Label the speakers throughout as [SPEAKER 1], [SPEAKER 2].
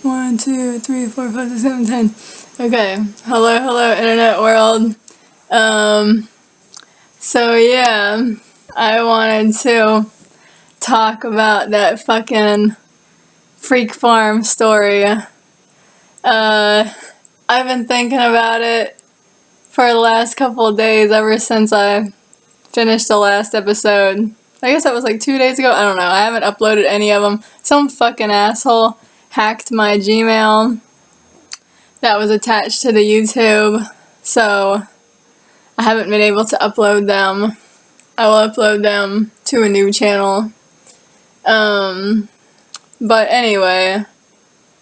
[SPEAKER 1] 1, 2, 3, 4, 5, 6, 7, 10. Okay. Hello, internet world. So yeah, I wanted to talk about that fucking Freak Farm story. I've been thinking about it for the last couple of days, ever since I finished the last episode. I guess that was like 2 days ago. I don't know. I haven't uploaded any of them. Some fucking asshole hacked my Gmail that was attached to the YouTube, so I haven't been able to upload them. I will upload them to a new channel. But anyway,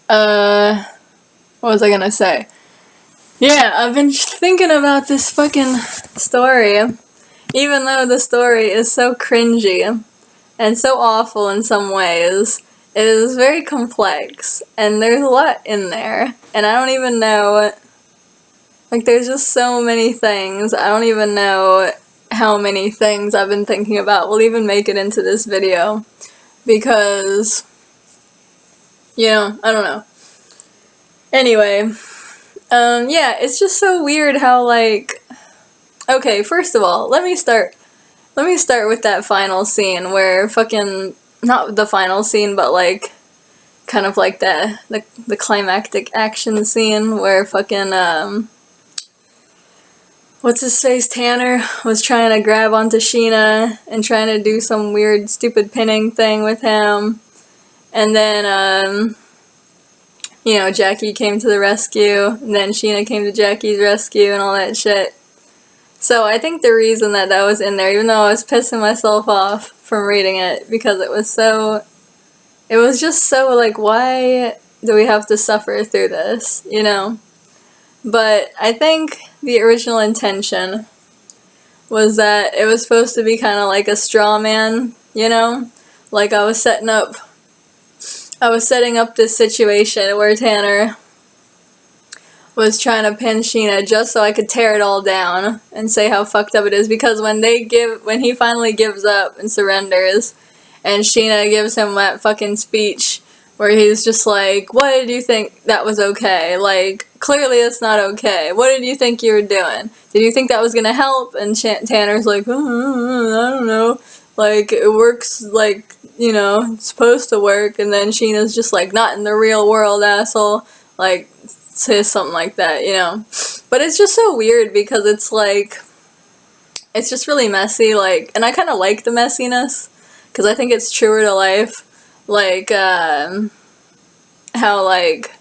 [SPEAKER 1] what was I gonna say? Yeah, I've been thinking about this fucking story, even though the story is so cringy and so awful in some ways. It is very complex, and there's a lot in there, and I don't even know, like, there's just so many things. I don't even know how many things I've been thinking about will even make it into this video, because, you know, I don't know. Anyway, yeah, it's just so weird how, like, okay, first of all, let me start with that final scene where fucking, not the final scene, but like, kind of like the climactic action scene where fucking, what's his face, Tanner, was trying to grab onto Sheena and trying to do some weird, stupid pinning thing with him. And then, you know, Jackie came to the rescue, and then Sheena came to Jackie's rescue and all that shit. So I think the reason that was in there, even though I was pissing myself off from reading it, because it was just so, like, why do we have to suffer through this, you know? But I think the original intention was that it was supposed to be kind of like a straw man, you know? Like, I was setting up this situation where Tanner was trying to pin Sheena just so I could tear it all down and say how fucked up it is, because when he finally gives up and surrenders, and Sheena gives him that fucking speech where he's just like, what did you think that was okay? Like, clearly it's not okay. What did you think you were doing? Did you think that was gonna help? And Tanner's like, I don't know. Like, it works, like, you know, it's supposed to work. And then Sheena's just like, not in the real world, asshole. Like, says something like that, you know. But it's just so weird because it's like, it's just really messy, like, and I kind of like the messiness because I think it's truer to life. Like, how, like,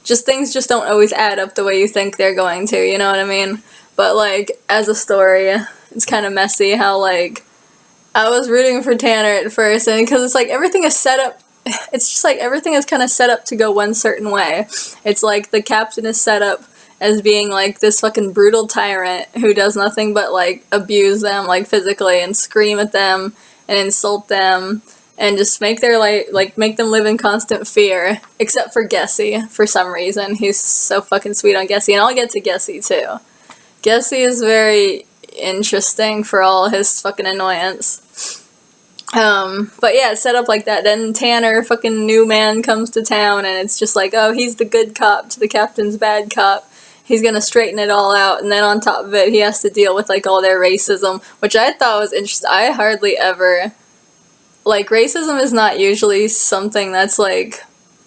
[SPEAKER 1] just things just don't always add up the way you think they're going to, you know what I mean? But, like, as a story, it's kind of messy how, like, I was rooting for Tanner at first, and because it's like everything is set up, it's just like everything is kind of set up to go one certain way. It's like the captain is set up as being like this fucking brutal tyrant who does nothing but like abuse them like physically and scream at them and insult them and just make their make them live in constant fear, except for Gessie for some reason. He's so fucking sweet on Gessie, and I'll get to Gessie too. Gessie is very interesting for all his fucking annoyance. But yeah, it's set up like that. Then Tanner, fucking new man, comes to town, and it's just like, oh, he's the good cop to the captain's bad cop. He's gonna straighten it all out, and then on top of it, he has to deal with, like, all their racism, which I thought was interesting. I hardly ever, like, racism is not usually something that's, like,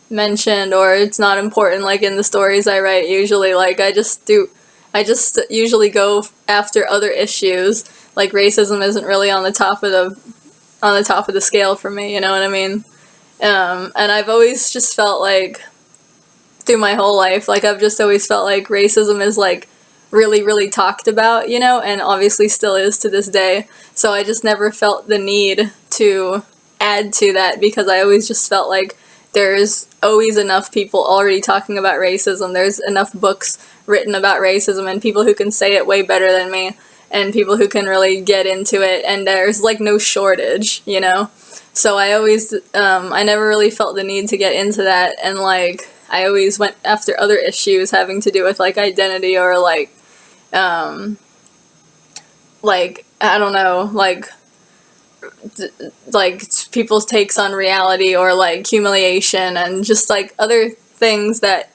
[SPEAKER 1] mentioned, or it's not important, like, in the stories I write, usually. Like, I just usually go after other issues. Like, racism isn't really on the top of the scale for me, you know what I mean? And I've always just felt like, through my whole life, like, I've just always felt like racism is, like, really, really talked about, you know, and obviously still is to this day. So I just never felt the need to add to that, because I always just felt like there's always enough people already talking about racism. There's enough books written about racism and people who can say it way better than me, and people who can really get into it, and there's, like, no shortage, you know? So I always, I never really felt the need to get into that, and, like, I always went after other issues having to do with, like, identity, or, like, I don't know, like people's takes on reality, or, like, humiliation, and just, like, other things that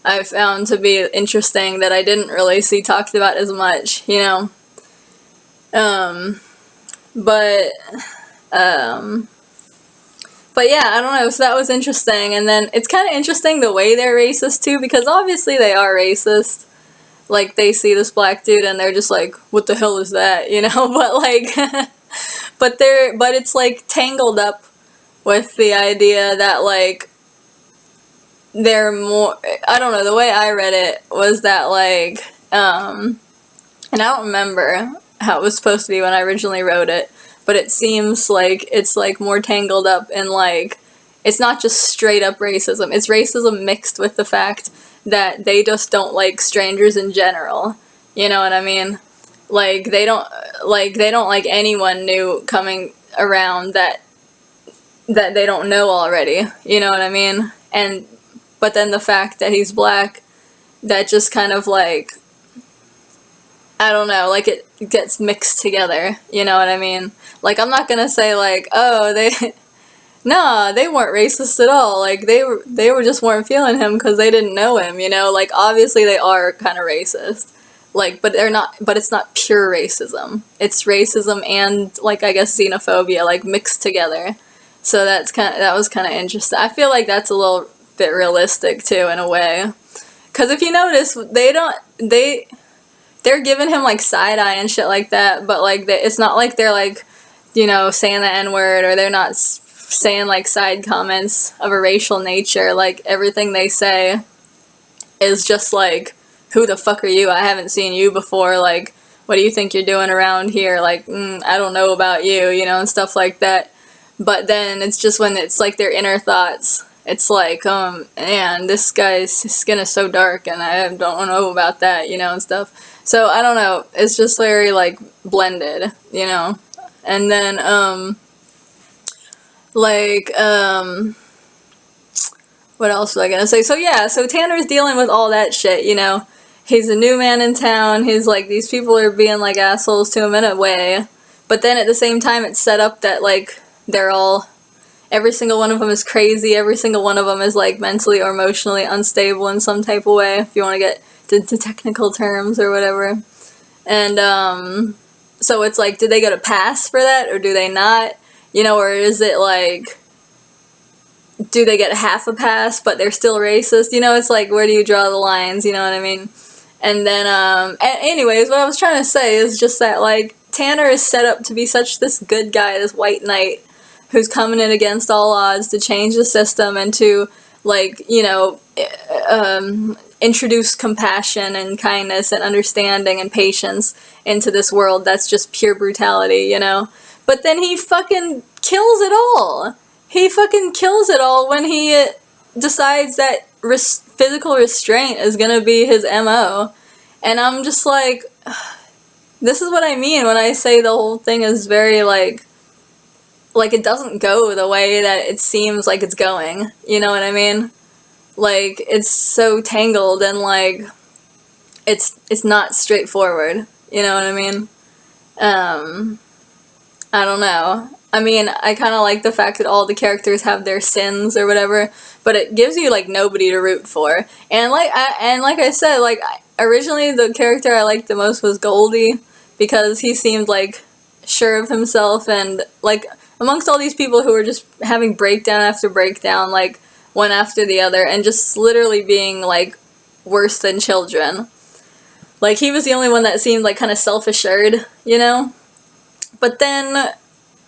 [SPEAKER 1] I found to be interesting that I didn't really see talked about as much, you know. But yeah, I don't know, so that was interesting. And then it's kind of interesting the way they're racist too, because obviously they are racist. Like, they see this black dude and they're just like, what the hell is that, you know? But like, but it's like tangled up with the idea that like they're more, I don't know, the way I read it was that like, and I don't remember how it was supposed to be when I originally wrote it, but it seems like it's like more tangled up in like, it's not just straight up racism, it's racism mixed with the fact that they just don't like strangers in general, you know what I mean? Like, they don't like anyone new coming around that they don't know already, you know what I mean? And but then the fact that he's black, that just kind of like, I don't know, like it gets mixed together, you know what I mean? Like, I'm not gonna say like, oh, nah, they weren't racist at all, like they were just weren't feeling him because they didn't know him, you know? Like, obviously they are kind of racist, like, but it's not pure racism. It's racism and like, I guess, xenophobia, like, mixed together. So that was kind of interesting. I feel like that's a little bit realistic too, in a way, because if you notice, they're giving him like side eye and shit like that, but like it's not like they're like, you know, saying the N-word, or they're not saying like side comments of a racial nature. Like, everything they say is just like, who the fuck are you? I haven't seen you before. Like, what do you think you're doing around here? Like, I don't know about you, you know, and stuff like that. But then it's just when it's like their inner thoughts, it's like, man, this guy's skin is so dark and I don't know about that, you know, and stuff. So, I don't know, it's just very like blended, you know. And then, what else was I gonna say? So yeah, so Tanner's dealing with all that shit, you know. He's a new man in town, he's like, these people are being like assholes to him in a way. But then at the same time, it's set up that like, every single one of them is crazy, every single one of them is like mentally or emotionally unstable in some type of way, if you want to get to technical terms or whatever. And so it's like, do they get a pass for that or do they not? You know, or is it like, do they get half a pass but they're still racist? You know, it's like, where do you draw the lines, you know what I mean? And then, anyways, what I was trying to say is just that, like, Tanner is set up to be such this good guy, this white knight, who's coming in against all odds to change the system and to, like, you know, introduce compassion and kindness and understanding and patience into this world that's just pure brutality, you know? But then he fucking kills it all. He fucking kills it all when he decides that physical restraint is gonna be his MO. And I'm just like, this is what I mean when I say the whole thing is very like it doesn't go the way that it seems like it's going. You know what I mean? Like, it's so tangled and like, it's not straightforward. You know what I mean? I don't know. I mean, I kind of like the fact that all the characters have their sins or whatever, but it gives you like nobody to root for. And like I said, like, originally the character I liked the most was Goldie, because he seemed like sure of himself, and like amongst all these people who were just having breakdown after breakdown, like one after the other, and just literally being like worse than children. Like, he was the only one that seemed like kind of self-assured, you know? But then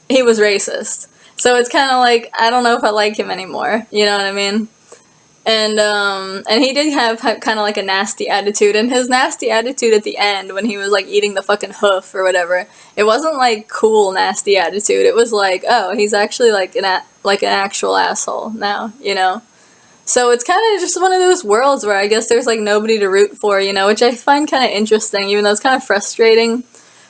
[SPEAKER 1] he was racist. So it's kind of like, I don't know if I like him anymore, you know what I mean? And he did have kind of like a nasty attitude, and his nasty attitude at the end when he was like eating the fucking hoof or whatever, it wasn't like cool nasty attitude. It was like, oh, he's actually like an actual asshole now, you know? So it's kind of just one of those worlds where I guess there's like nobody to root for, you know, which I find kind of interesting, even though it's kind of frustrating,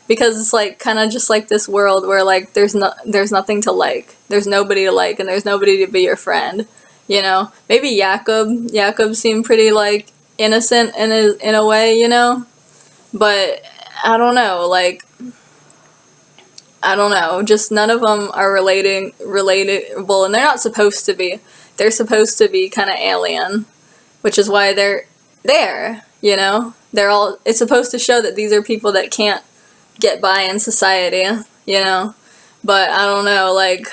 [SPEAKER 1] because it's like kind of just like this world where like there's nothing to like, there's nobody to like, and there's nobody to be your friend. You know, maybe Jakob seemed pretty, like, innocent in a way, you know? But, I don't know, like, I don't know, just none of them are relatable, and they're not supposed to be. They're supposed to be kind of alien. which is why they're there, you know? It's supposed to show that these are people that can't get by in society, you know? But I don't know, like,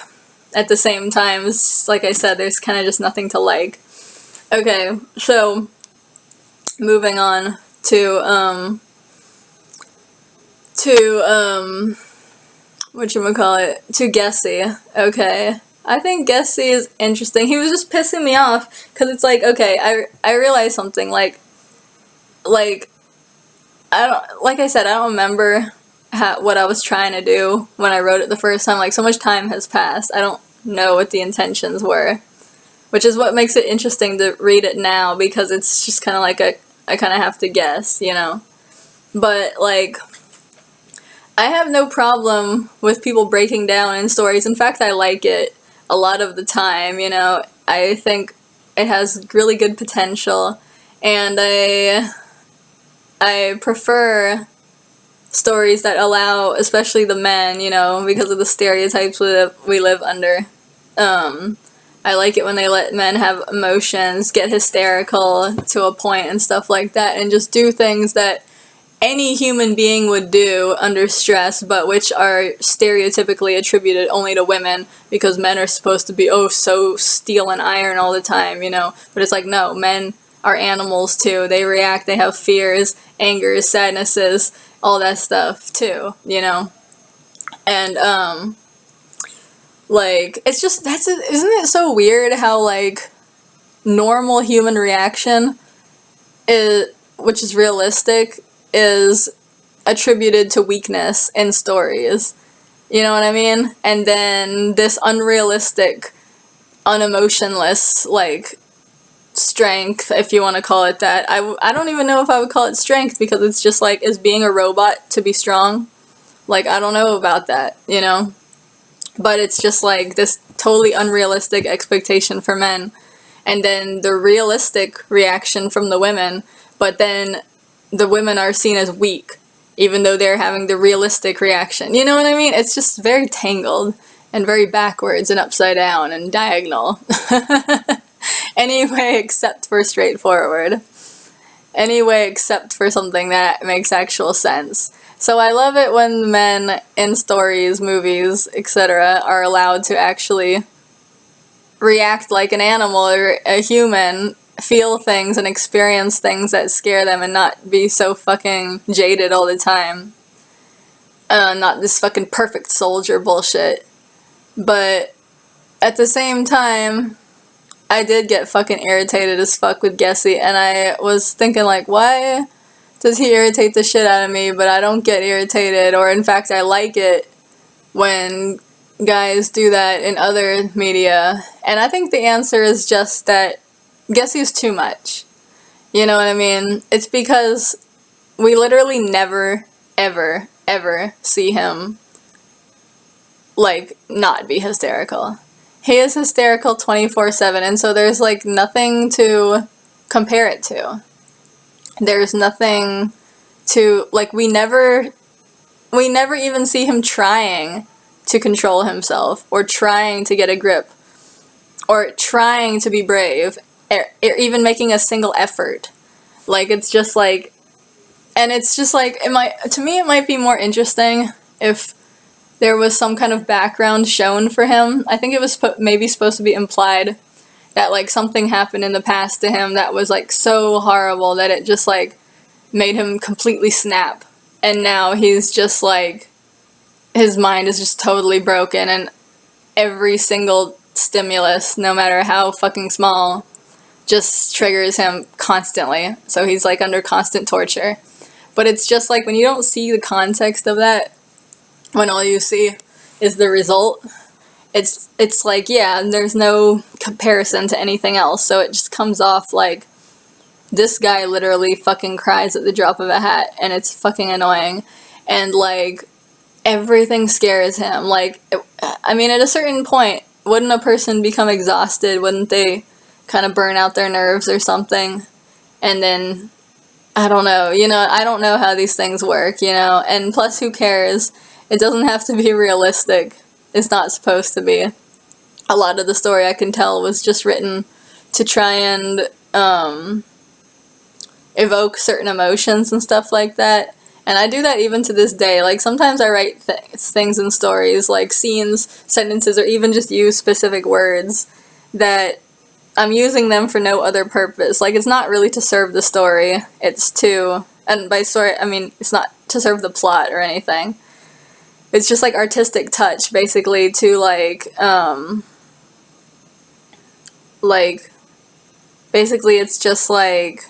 [SPEAKER 1] at the same time, like I said, there's kind of just nothing to like. Okay, so, moving on to to Gessie. Okay. I think Gessie is interesting. He was just pissing me off, because it's like, okay, I realized something, like, like I said, I don't remember what I was trying to do when I wrote it the first time. Like, so much time has passed. I don't know what the intentions were, which is what makes it interesting to read it now, because it's just kind of like I kind of have to guess, you know? But, like, I have no problem with people breaking down in stories. In fact, I like it a lot of the time, you know? I think it has really good potential, and I prefer stories that allow, especially the men, you know, because of the stereotypes we live under. I like it when they let men have emotions, get hysterical to a point and stuff like that, and just do things that any human being would do under stress, but which are stereotypically attributed only to women, because men are supposed to be, oh, so steel and iron all the time, you know? But it's like, no, men are animals too. They react, they have fears, angers, sadnesses, all that stuff too, you know? And, like, it's just, isn't it so weird how, like, normal human reaction is, which is realistic, is attributed to weakness in stories. You know what I mean? And then this unrealistic, unemotionless, like, strength, if you want to call it that. I don't even know if I would call it strength, because it's just like, is being a robot to be strong? Like, I don't know about that, you know? But it's just like this totally unrealistic expectation for men. And then the realistic reaction from the women, but then the women are seen as weak, even though they're having the realistic reaction. You know what I mean? It's just very tangled and very backwards and upside down and diagonal. Anyway, except for straightforward. Anyway, except for something that makes actual sense. So I love it when men in stories, movies, etc. are allowed to actually react like an animal or a human, feel things and experience things that scare them, and not be so fucking jaded all the time. Not this fucking perfect soldier bullshit. But at the same time, I did get fucking irritated as fuck with Gessie, and I was thinking, like, why does he irritate the shit out of me, but I don't get irritated, or in fact I like it when guys do that in other media? And I think the answer is just that Gessie's too much. You know what I mean? It's because we literally never, ever, ever see him, like, not be hysterical. He is hysterical 24/7, and so there's, like, nothing to compare it to. There's nothing to, like, we never even see him trying to control himself, or trying to get a grip, or trying to be brave, or even making a single effort. Like, it's just like, and it's just like, to me it might be more interesting if there was some kind of background shown for him. I think it was maybe supposed to be implied that, like, something happened in the past to him that was, like, so horrible that it just, like, made him completely snap. And now he's just, like, his mind is just totally broken, and every single stimulus, no matter how fucking small, just triggers him constantly. So he's, like, under constant torture. But it's just, like, when you don't see the context of that, when all you see is the result, it's like, yeah, there's no comparison to anything else, so it just comes off like this guy literally fucking cries at the drop of a hat, and it's fucking annoying, and, like, everything scares him. Like, I mean, at a certain point, wouldn't a person become exhausted? Wouldn't they kind of burn out their nerves or something? And then, I don't know, you know, I don't know how these things work, you know, and plus, who cares? It doesn't have to be realistic. It's not supposed to be. A lot of the story, I can tell, was just written to try and evoke certain emotions and stuff like that. And I do that even to this day. Like, sometimes I write things in stories, like scenes, sentences, or even just use specific words that I'm using them for no other purpose. Like, it's not really to serve the story. It's to, and by story, I mean, it's not to serve the plot or anything. It's just, like, artistic touch, basically, to, basically it's just, like,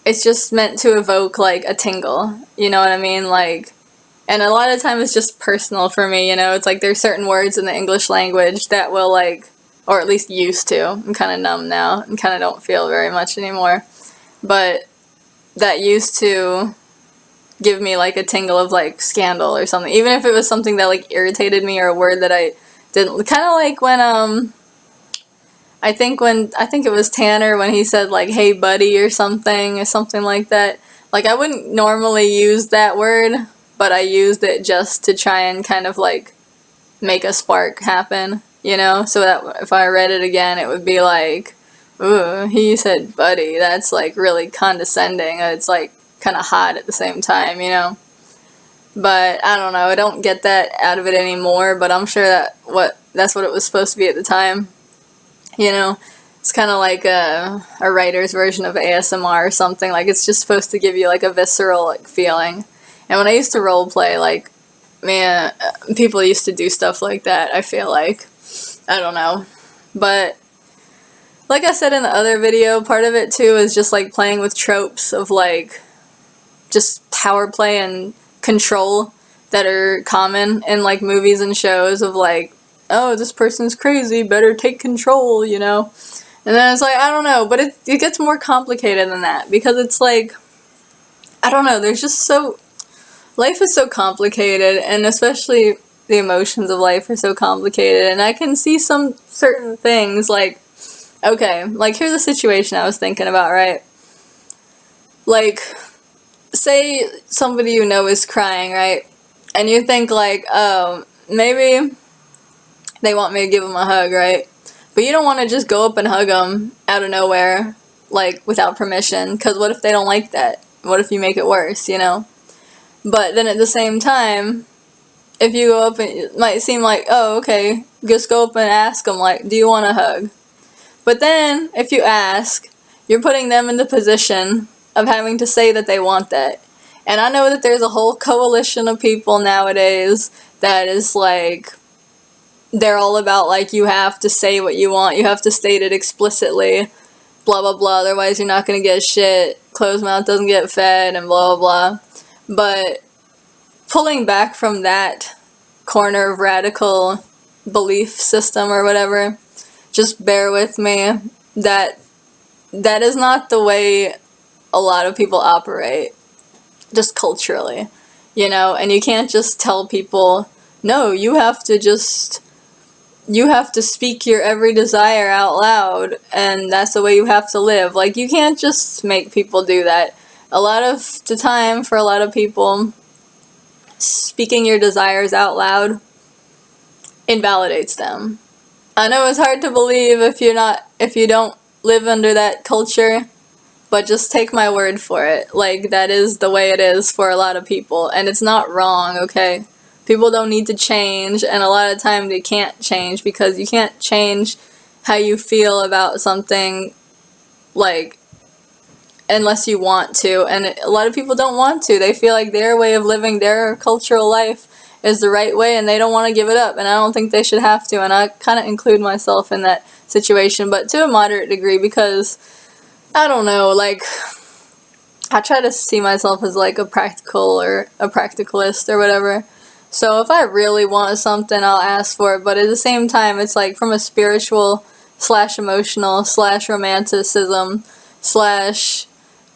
[SPEAKER 1] it's just meant to evoke, like, a tingle, you know what I mean? Like, and a lot of time it's just personal for me, you know? It's like there's certain words in the English language that will, like, or at least used to. I'm kind of numb now and kind of don't feel very much anymore. But that used to give me, like, a tingle of, like, scandal or something. Even if it was something that, like, irritated me or a word that I didn't. Kind of like when, I think it was Tanner when he said, like, hey buddy or something like that. Like, I wouldn't normally use that word, but I used it just to try and kind of, like, make a spark happen, you know? So that if I read it again, it would be like, ooh, he said buddy. That's, like, really condescending. It's, like, kind of hot at the same time, you know? But I don't know. I don't get that out of it anymore, but I'm sure that's what it was supposed to be at the time. You know, it's kind of like a writer's version of ASMR or something. Like, it's just supposed to give you, like, a visceral, like, feeling. And when I used to role play, like, man, people used to do stuff like that, I feel like. I don't know. But, like I said in the other video, part of it, too, is just, like, playing with tropes of, like, just power play and control that are common in, like, movies and shows of, like, oh, this person's crazy, better take control, you know? And then it's like, I don't know, but it gets more complicated than that, because it's like, I don't know, there's just life is so complicated, and especially the emotions of life are so complicated, and I can see some certain things, like, okay, like, here's a situation I was thinking about, right? Like, say somebody you know is crying, right? And you think, like, oh, maybe they want me to give them a hug, right? But you don't want to just go up and hug them out of nowhere, like, without permission, because what if they don't like that? What if you make it worse, you know? But then at the same time, if you go up and it might seem like, oh, okay, just go up and ask them, like, do you want a hug? But then, if you ask, you're putting them in the position of having to say that they want that. And I know that there's a whole coalition of people nowadays that is, like, they're all about, like, you have to say what you want, you have to state it explicitly, blah blah blah, otherwise you're not gonna get shit, closed mouth doesn't get fed, and blah blah blah. But pulling back from that corner of radical belief system or whatever, just bear with me, that is not the way a lot of people operate, just culturally, you know? And you can't just tell people, no, you have to speak your every desire out loud, and that's the way you have to live. Like, you can't just make people do that. A lot of the time, for a lot of people, speaking your desires out loud invalidates them. I know it's hard to believe if you don't live under that culture, but just take my word for it. Like, that is the way it is for a lot of people, and it's not wrong, okay? People don't need to change, and a lot of time they can't change, because you can't change how you feel about something, like, unless you want to, and a lot of people don't want to. They feel like their way of living their cultural life is the right way, and they don't want to give it up, and I don't think they should have to, and I kind of include myself in that situation, but to a moderate degree, because, I don't know, like, I try to see myself as, like, a practical or a practicalist or whatever. So if I really want something, I'll ask for it, but at the same time, it's like from a spiritual / emotional / romanticism /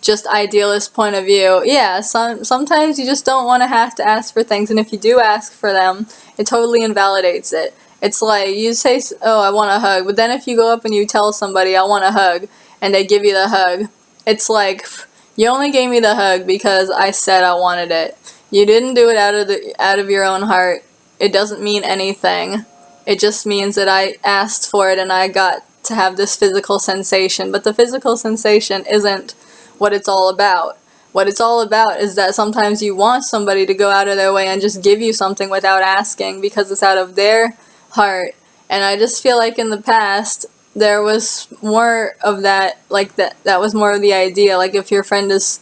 [SPEAKER 1] just idealist point of view, yeah, sometimes you just don't want to have to ask for things, and if you do ask for them, it totally invalidates it. It's like, you say, oh, I want a hug, but then if you go up and you tell somebody, I want a hug, and they give you the hug, it's like, you only gave me the hug because I said I wanted it. You didn't do it out of your own heart. It doesn't mean anything. It just means that I asked for it and I got to have this physical sensation, but the physical sensation isn't what it's all about. What it's all about is that sometimes you want somebody to go out of their way and just give you something without asking because it's out of their heart. And I just feel like in the past, there was more of that, like that was more of the idea. Like if your friend is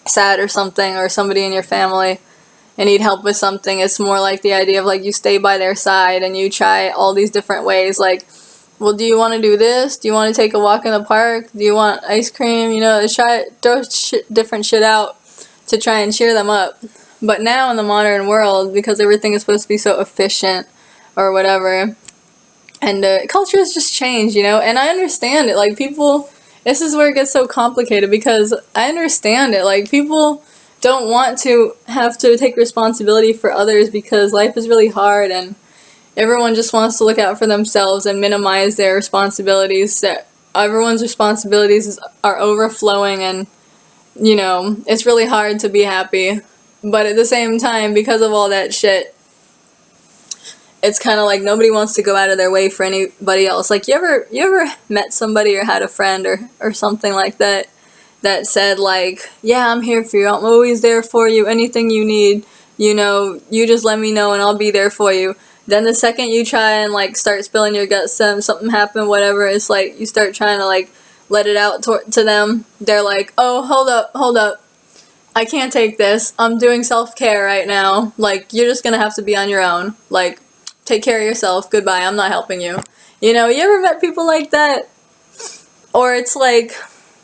[SPEAKER 1] sad or something, or somebody in your family and need help with something, it's more like the idea of like you stay by their side and you try all these different ways, like, well, do you want to do this? Do you want to take a walk in the park? Do you want ice cream? You know, throw different shit out to try and cheer them up. But now in the modern world, because everything is supposed to be so efficient or whatever, and culture has just changed, you know, and I understand it. Like, people, this is where it gets so complicated, because I understand it. Like, people don't want to have to take responsibility for others because life is really hard, and everyone just wants to look out for themselves and minimize their responsibilities. That everyone's responsibilities are overflowing, and, you know, it's really hard to be happy. But at the same time, because of all that shit, it's kind of like nobody wants to go out of their way for anybody else. Like, you ever met somebody or had a friend or something like that said, like, yeah, I'm here for you, I'm always there for you, anything you need, you know, you just let me know and I'll be there for you. Then the second you try and, like, start spilling your guts, something happened, whatever, it's like you start trying to, like, let it out to them. They're like, oh, hold up. I can't take this. I'm doing self-care right now. Like, you're just gonna have to be on your own. Like, take care of yourself. Goodbye. I'm not helping you. You know, you ever met people like that? Or it's like,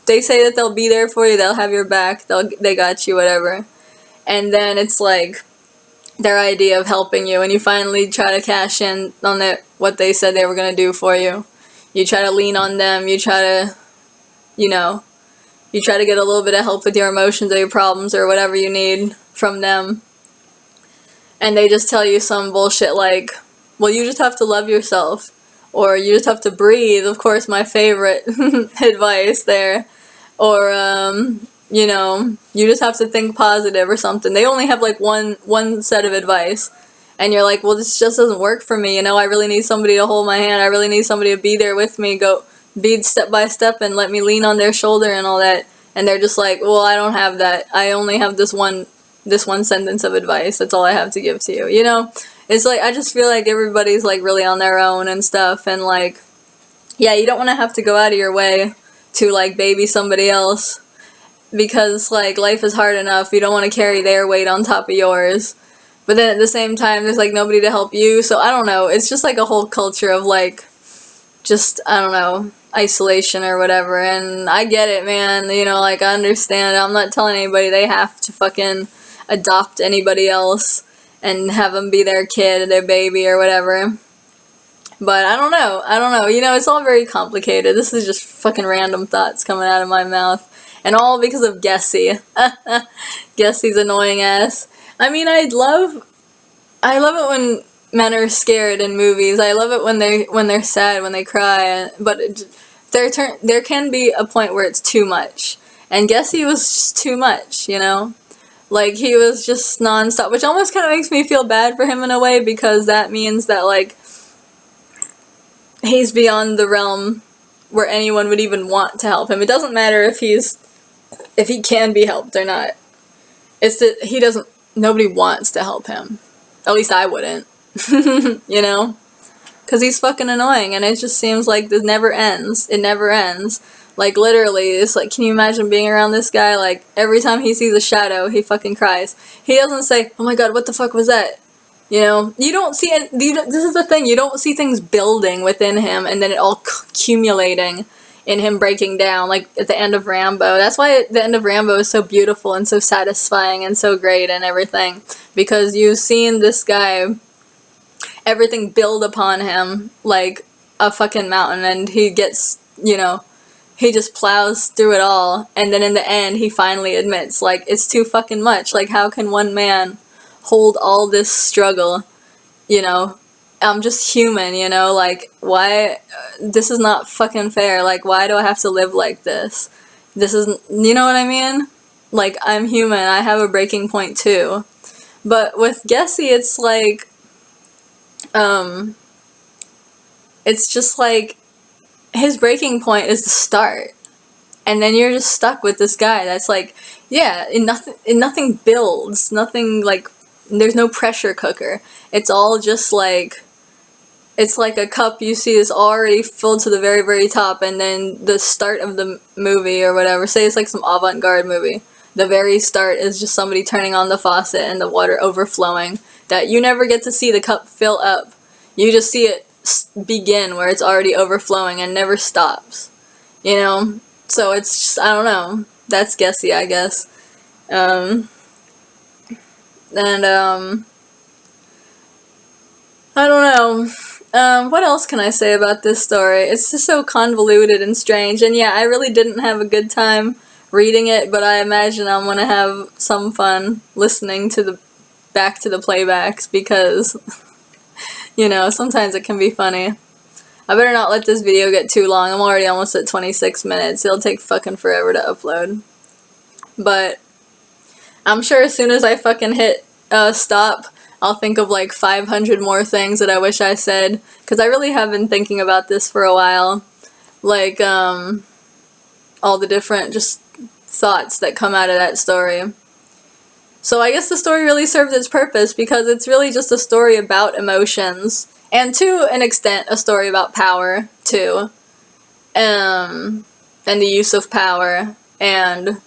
[SPEAKER 1] they say that they'll be there for you, they'll have your back, they got you, whatever. And then it's like their idea of helping you, and you finally try to cash in on what they said they were going to do for you. You try to lean on them, you try to, you know, you try to get a little bit of help with your emotions or your problems or whatever you need from them. And they just tell you some bullshit like, well, you just have to love yourself, or you just have to breathe, of course, my favorite advice there. Or, you know, you just have to think positive or something. They only have, like, one set of advice. And you're like, well, this just doesn't work for me, you know, I really need somebody to hold my hand, I really need somebody to be there with me, go be step by step and let me lean on their shoulder and all that. And they're just like, well, I don't have that. I only have this one sentence of advice. That's all I have to give to you, you know? It's like, I just feel like everybody's, like, really on their own and stuff, and, like, yeah, you don't want to have to go out of your way to, like, baby somebody else, because, like, life is hard enough. You don't want to carry their weight on top of yours. But then at the same time, there's, like, nobody to help you, so I don't know. It's just, like, a whole culture of, like, just, I don't know, isolation or whatever, and I get it, man, you know, like, I understand. I'm not telling anybody they have to fucking adopt anybody else and have them be their kid or their baby or whatever. But I don't know, you know, it's all very complicated. This is just fucking random thoughts coming out of my mouth. And all because of Gessie. Gessie's annoying ass. I mean, I love it when men are scared in movies. I love it when they're sad, when they cry, but there can be a point where it's too much. And Gessie was just too much, you know? Like, he was just nonstop, which almost kind of makes me feel bad for him in a way, because that means that, like, he's beyond the realm where anyone would even want to help him. It doesn't matter if he can be helped or not. It's that nobody wants to help him. At least I wouldn't. You know? Because he's fucking annoying, and it just seems like this never ends. It never ends. Like, literally, it's like, can you imagine being around this guy? Like, every time he sees a shadow, he fucking cries. He doesn't say, oh my god, what the fuck was that? You know? You don't see it. This is the thing. You don't see things building within him, and then it all accumulating in him breaking down, like, at the end of Rambo. That's why the end of Rambo is so beautiful and so satisfying and so great and everything. Because you've seen this guy, everything build upon him like a fucking mountain, and he gets, you know, he just plows through it all, and then in the end, he finally admits, like, it's too fucking much. Like, how can one man hold all this struggle, you know? I'm just human, you know? Like, why? This is not fucking fair. Like, why do I have to live like this? This isn't, you know what I mean? Like, I'm human. I have a breaking point, too. But with Gessie, it's like, it's just like, his breaking point is the start. And then you're just stuck with this guy that's like, yeah, nothing builds, nothing like, there's no pressure cooker. It's all just like, it's like a cup you see is already filled to the very, very top, and then the start of the movie or whatever, say it's like some avant-garde movie, the very start is just somebody turning on the faucet and the water overflowing, that you never get to see the cup fill up. You just see it begin where it's already overflowing and never stops, you know? So it's just, I don't know. That's guessy, I guess. I don't know. What else can I say about this story? It's just so convoluted and strange. And yeah, I really didn't have a good time reading it, but I imagine I'm gonna have some fun listening to back to the playbacks because, you know, sometimes it can be funny. I better not let this video get too long. I'm already almost at 26 minutes. It'll take fucking forever to upload. But I'm sure as soon as I fucking hit stop, I'll think of like 500 more things that I wish I said. Because I really have been thinking about this for a while. Like, all the different just thoughts that come out of that story. So I guess the story really served its purpose because it's really just a story about emotions. And to an extent, a story about power, too. And the use of power. And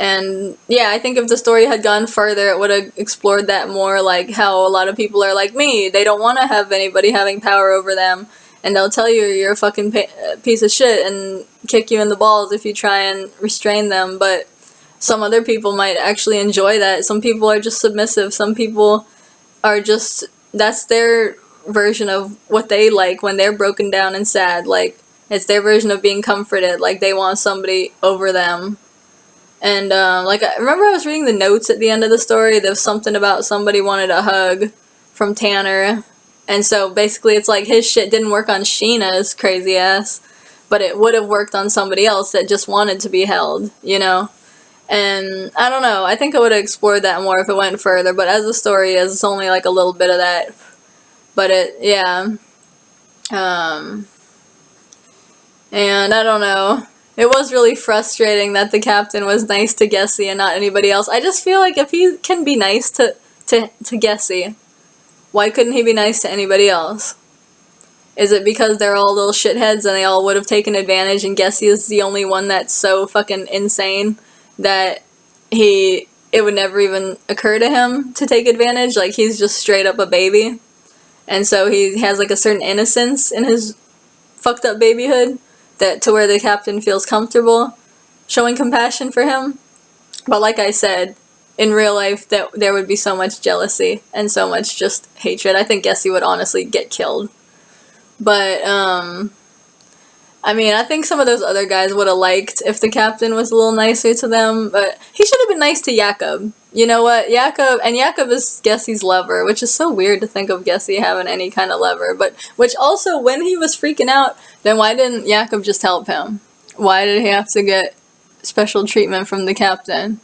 [SPEAKER 1] yeah, I think if the story had gone further, it would have explored that more, like how a lot of people are like me. They don't want to have anybody having power over them. And they'll tell you you're a fucking piece of shit and kick you in the balls if you try and restrain them. But some other people might actually enjoy that. Some people are just submissive. Some people are just... that's their version of what they like when they're broken down and sad. Like, it's their version of being comforted. Like, they want somebody over them. And, like, I remember I was reading the notes at the end of the story. There was something about somebody wanted a hug from Tanner. And so, basically, it's like his shit didn't work on Sheena's crazy ass. But it would have worked on somebody else that just wanted to be held, you know? And I don't know, I think I would have explored that more if it went further, but as the story is, it's only like a little bit of that. But it, yeah. And I don't know. It was really frustrating that the captain was nice to Gessie and not anybody else. I just feel like if he can be nice to Gessie, why couldn't he be nice to anybody else? Is it because they're all little shitheads and they all would have taken advantage and Gessie is the only one that's so fucking insane that it would never even occur to him to take advantage? Like, he's just straight up a baby. And so he has like a certain innocence in his fucked up babyhood that to where the captain feels comfortable showing compassion for him. But like I said, in real life there would be so much jealousy and so much just hatred. I think Gessie would honestly get killed. But I mean, I think some of those other guys would have liked if the captain was a little nicer to them, but he should have been nice to Jakob. You know what? Jakob is Gessie's lover, which is so weird to think of Gessie having any kind of lover, but which also, when he was freaking out, then why didn't Jakob just help him? Why did he have to get special treatment from the captain?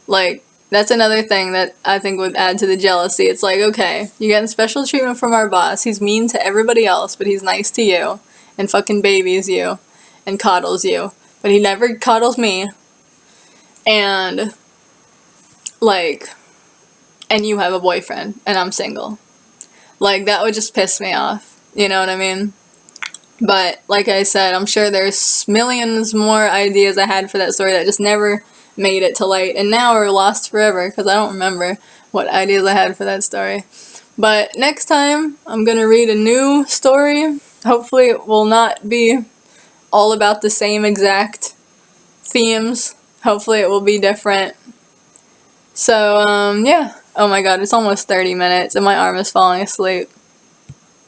[SPEAKER 1] Like, that's another thing that I think would add to the jealousy. It's like, okay, you're getting special treatment from our boss. He's mean to everybody else, but he's nice to you. And fucking babies you. And coddles you. But he never coddles me. And, like, and you have a boyfriend. And I'm single. Like, that would just piss me off. You know what I mean? But, like I said, I'm sure there's millions more ideas I had for that story that just never made it to light, and now are lost forever because I don't remember what ideas I had for that story. But next time I'm gonna read a new story. Hopefully it will not be all about the same exact themes. Hopefully it will be different. So yeah. Oh my god, it's almost 30 minutes and my arm is falling asleep.